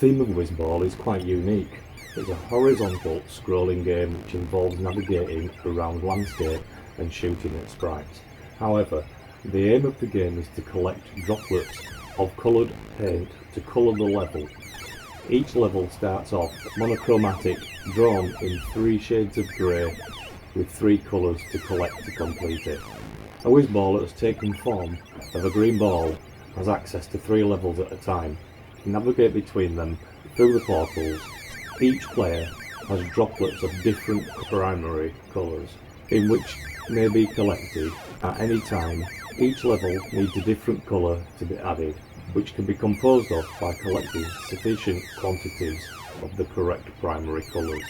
theme of Wizball is quite unique. It's a horizontal scrolling game which involves navigating around landscape and shooting at sprites. However, the aim of the game is to collect droplets of coloured paint to colour the level. Each level starts off monochromatic, drawn in 3 shades of grey with 3 colours to collect to complete it. A Wizball that has taken form of a green ball has access to 3 levels at a time. Navigate between them through the portals. Each player has droplets of different primary colours, in which may be collected at any time. Each level needs a different colour to be added, which can be composed of by collecting sufficient quantities of the correct primary colours.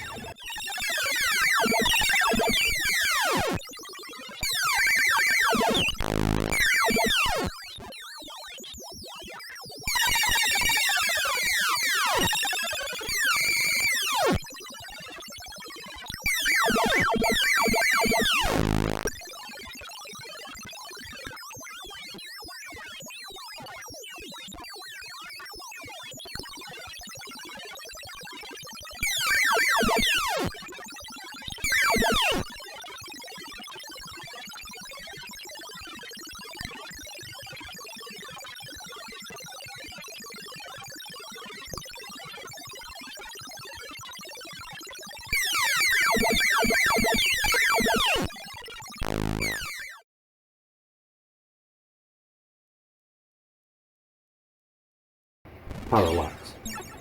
Parallax,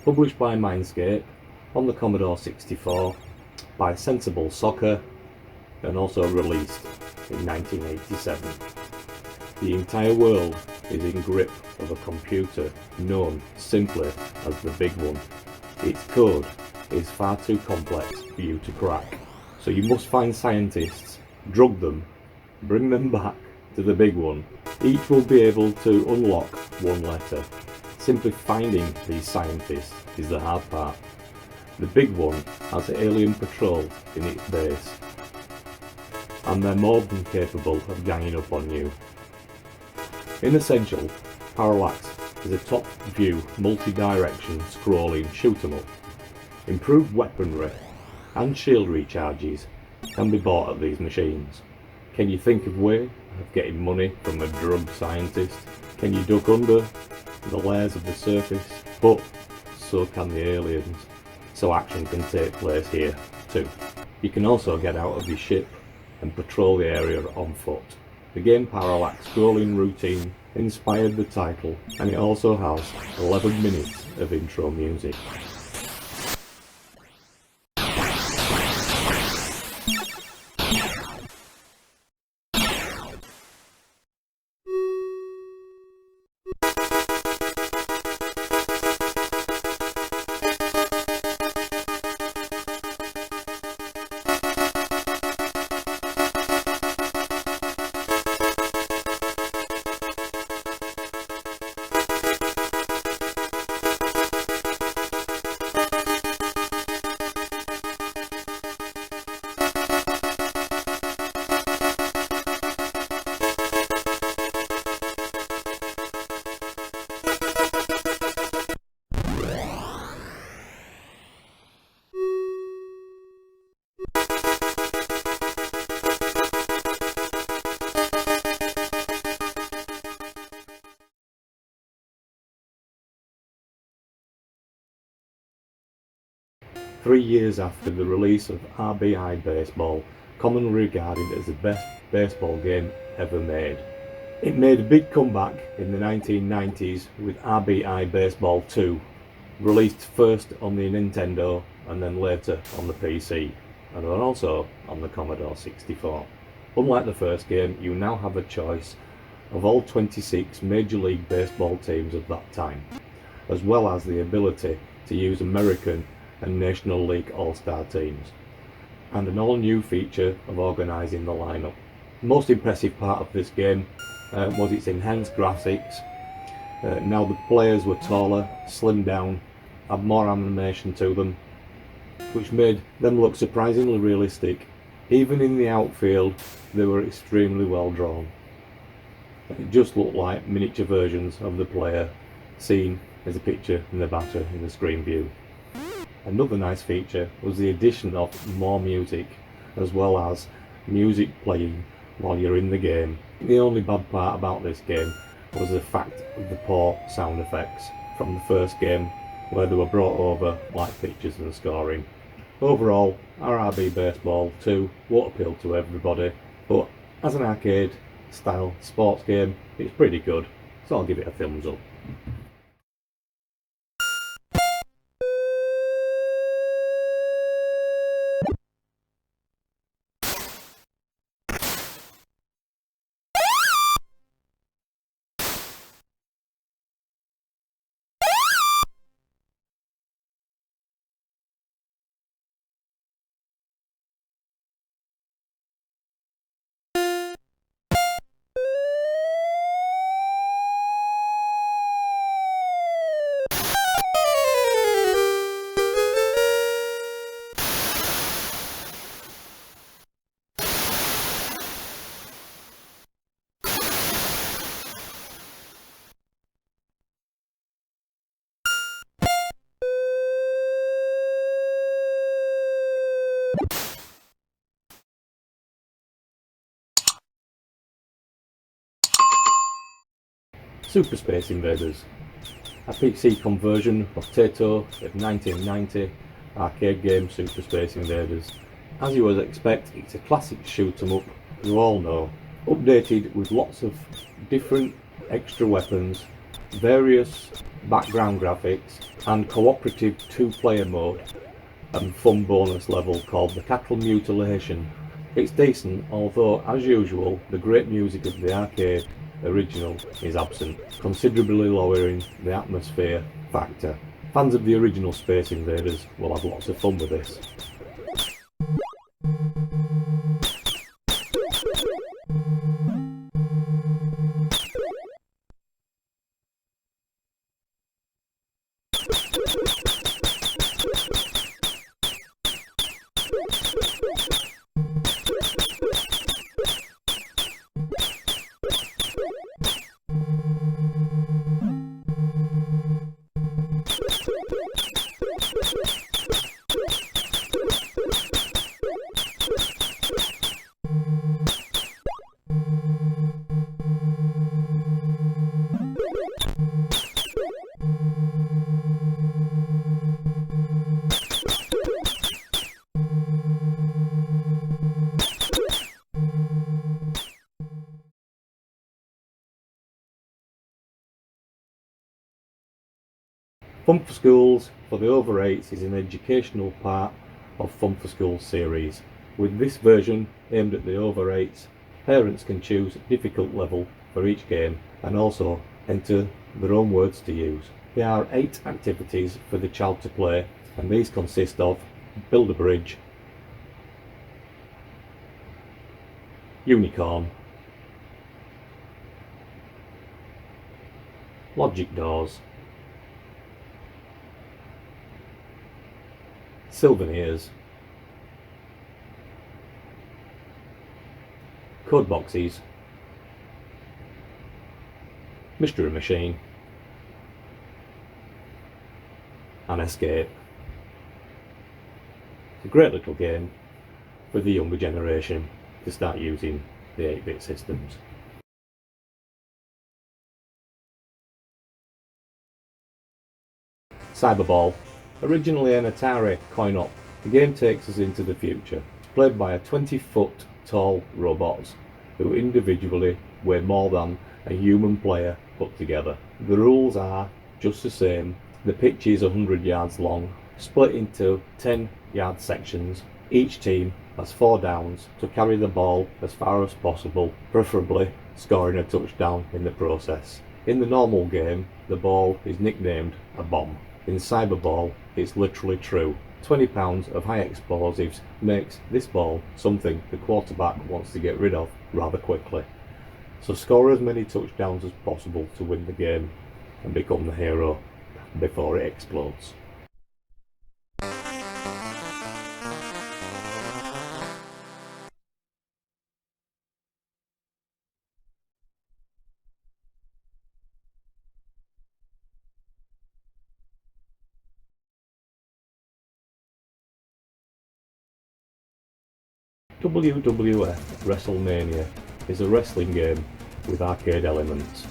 published by Mindscape on the Commodore 64 by Sensible Soccer and also released in 1987. The entire world is in grip of a computer known simply as the Big One. Its code is far too complex for you to crack, so you must find scientists, drug them, bring them back to the Big One. Each will be able to unlock one letter. Simply finding these scientists is the hard part. The Big One has alien patrol in its base, and they're more than capable of ganging up on you. In essential, Parallax is a top-view, multi-direction scrolling shoot-'em-up. Improved weaponry and shield recharges can be bought at these machines. Can you think of a way of getting money from a drug scientist? Can you duck under the layers of the surface? But so can the aliens, so action can take place here too. You can also get out of your ship and patrol the area on foot. The game Parallax scrolling routine inspired the title, and it also has 11 minutes of intro music. Three years after the release of R.B.I. Baseball, commonly regarded as the best baseball game ever made. It made a big comeback in the 1990s with R.B.I. Baseball 2, released first on the Nintendo and then later on the PC, and then also on the Commodore 64. Unlike the first game, you now have a choice of all 26 Major League Baseball teams of that time, as well as the ability to use American and National League All-Star teams, and an all-new feature of organising the lineup. The most impressive part of this game was its enhanced graphics. Now the players were taller, slimmed down, had more animation to them, which made them look surprisingly realistic. Even in the outfield, they were extremely well drawn. It just looked like miniature versions of the player seen as a picture in the batter in the screen view. Another nice feature was the addition of more music, as well as music playing while you're in the game. The only bad part about this game was the fact of the poor sound effects from the first game, where they were brought over like pictures and scoring. Overall, R.B.I Baseball 2 won't appeal to everybody, but as an arcade style sports game, it's pretty good, so I'll give it a thumbs up. Super Space Invaders, a PC conversion of Taito of 1990 arcade game Super Space Invaders. As you would expect, it's a classic shoot 'em up, you all know, updated with lots of different extra weapons, various background graphics, and cooperative two-player mode, and fun bonus level called the Cattle Mutilation. It's decent, although as usual the great music of the arcade original is absent, considerably lowering the atmosphere factor. Fans of the original Space Invaders will have lots of fun with this. Fun for Schools for the over 8s is an educational part of Fun for Schools series. With this version aimed at the over 8s, parents can choose a difficult level for each game and also enter their own words to use. There are 8 activities for the child to play, and these consist of build a bridge, unicorn, logic doors, souvenirs, code boxes, mystery machine, and escape. It's a great little game for the younger generation to start using the 8-bit systems. Cyberball. Originally an Atari coin-op, the game takes us into the future. It's played by a 20-foot tall robots who individually weigh more than a human player put together. The rules are just the same. The pitch is 100 yards long, split into 10-yard sections. Each team has 4 downs to carry the ball as far as possible, preferably scoring a touchdown in the process. In the normal game, the ball is nicknamed a bomb. In Cyberball, it's literally true. 20 pounds of high explosives makes this ball something the quarterback wants to get rid of rather quickly. So score as many touchdowns as possible to win the game and become the hero before it explodes. WWF WrestleMania is a wrestling game with arcade elements,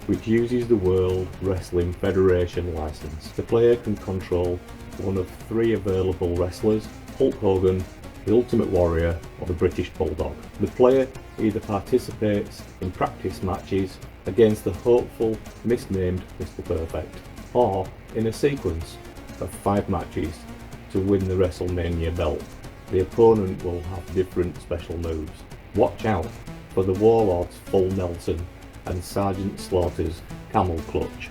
which uses the World Wrestling Federation license. The player can control one of 3 available wrestlers: Hulk Hogan, the Ultimate Warrior, or the British Bulldog. The player either participates in practice matches against the hopeful misnamed Mr. Perfect, or in a sequence of 5 matches to win the WrestleMania belt. The opponent will have different special moves. Watch out for the Warlord's Full Nelson and Sergeant Slaughter's Camel Clutch.